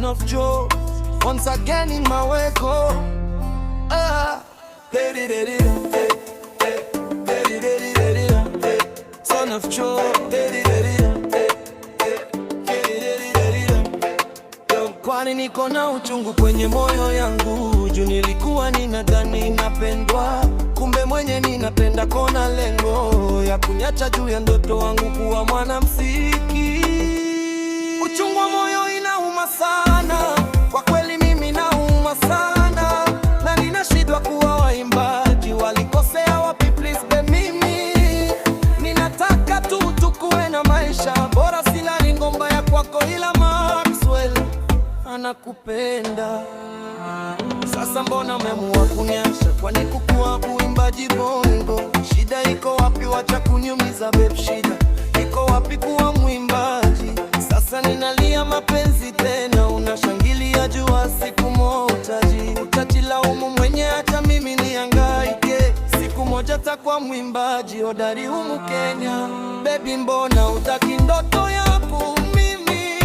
son of Joe, once again in my weko. Son of Joe, kwani niko na uchungu kwenye moyo yangu, juu nilikuwa ninadhani napendwa, kumbe mwenye ninapenda kona lengo ya kunyacha juu ya ndoto wangu kuwa mwanamuziki. Uchungu wa moyo inauma sana, kwa kweli mimi nauma sana, na ninashindwa kuwa waimbaji walikosea wapi, please be mimi. Ninataka tu tukue na maisha bora, silali ngomba ya kwako, ila Maxwell anakupenda. Sasa mbona umeamua kuniacha? Kwani kukuwa uimbaji bongo? Shida iko wapi? Wacha kuniumiza babe, shida iko wapi kuwa mwimbaji? Sasa ninalia mapenzi tena, unashangilia jua siku motaji. Utatilaumu mwenye, acha mimi nihangaike, siku moja takuwa mwimbaji hodari humu Kenya. Baby, mbona utaki ndoto yangu mimi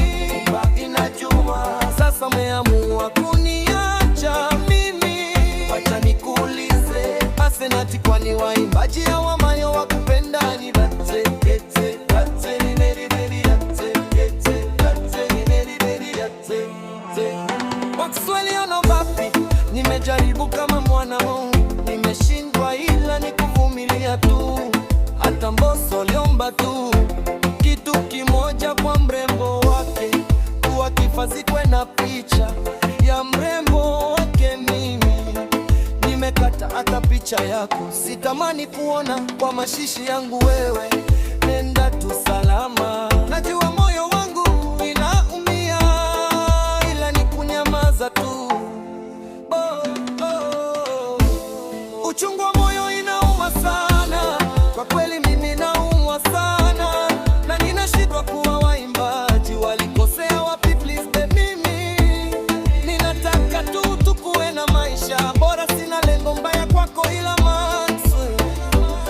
kubaki na jua? Sasa umeamua kuniacha mimi, wacha nikuulize, asenati kwani waimbaji hawa mayo wakupenda ni bate? Maxwell ono vapi? Nimejaribu kama mwana Mungu, nimeshindwa, ila nikuvumilia tu. Hata Mbosso aliomba tu kitu kimoja kwa mrembo wake, kuwa kifazikwe na picha ya mrembo wake. Mimi nimekata hata picha yako, sitamani kuona kwa mashishi yangu wewe. Nenda tu salama, najua moyo wangu inaumia, ila ni kunyamaza tu. Uchungu wa moyo inauma sana, kwa kweli mimi naumwa sana, na ninashindwa kuwa waimbaji walikosea wapi, please be mimi. Ninataka tu tukue na maisha bora, sina lengo mbaya kwako, ila Maxwell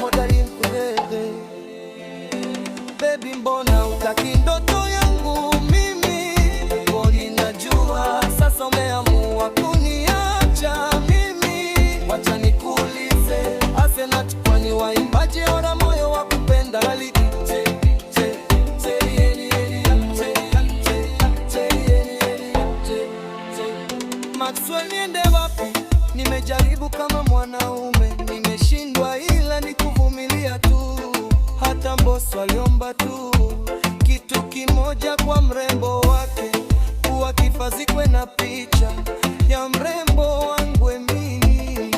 hodari mkulele. Baby, mbona utaki ndoto yangu mimi? Mbona najua sasa umeamua kuniacha mimi, wacha nikuulize, asenati kwani waimbaji ora moyo wakupenda gali? Maxwell niende wapi? Nimejaribu kama mwanaume, nimeshindwa, ila nikuvumilia tu. Hata Mbosso aliomba tu kitu kimoja kwa mrembo wake, kuwa kifazikwe na picha ya mrembo wangu. Mimi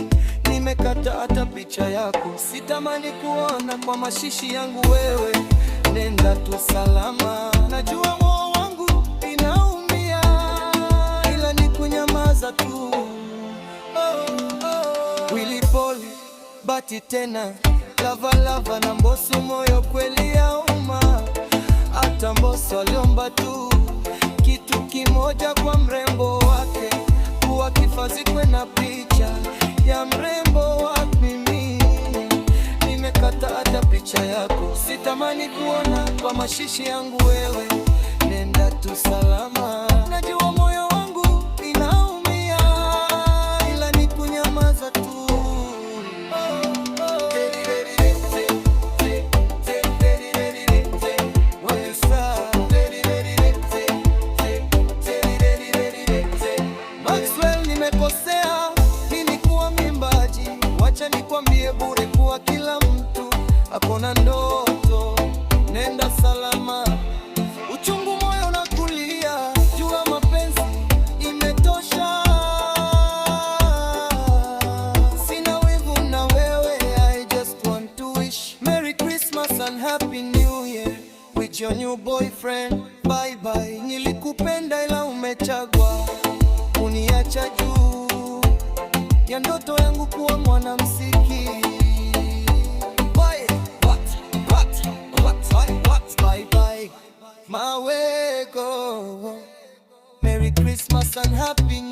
nimekata hata picha yako, sitamani kuona kwa mashishi yangu wewe. Nenda tu salama, najua moyo wangu inaumia, ila ni kunyamaza tu. Willy Paul bati tena, lava na Mbosso, moyo kweli yauma. Hata Mbosso aliomba tu kitu kimoja kwa mrembo wake, kuwa kifazikwe na picha ya mrembo wake. Mimi nimekata hata picha yako, sitamani kuona kwa mashishi yangu wewe. Nenda tu salama, najua moyo wangu inaumia, ila ni kunyamaza tu. Maxwell, nimekosea mimi kuwa mwimbaji, wacha nikwambie bure kuwa kila mtu akona ndoto. Nenda salama, uchungu moyo na kulia, jua mapenzi imetosha. Sina wivu na wewe, I just want to wish Merry Christmas and Happy New Year with your new boyfriend. Bye bye, nilikupenda ila umechagua kuniacha juu ya ndoto yangu kuwa mwanamuziki. Bye bye, Maweko. Merry Christmas and Happy New Year.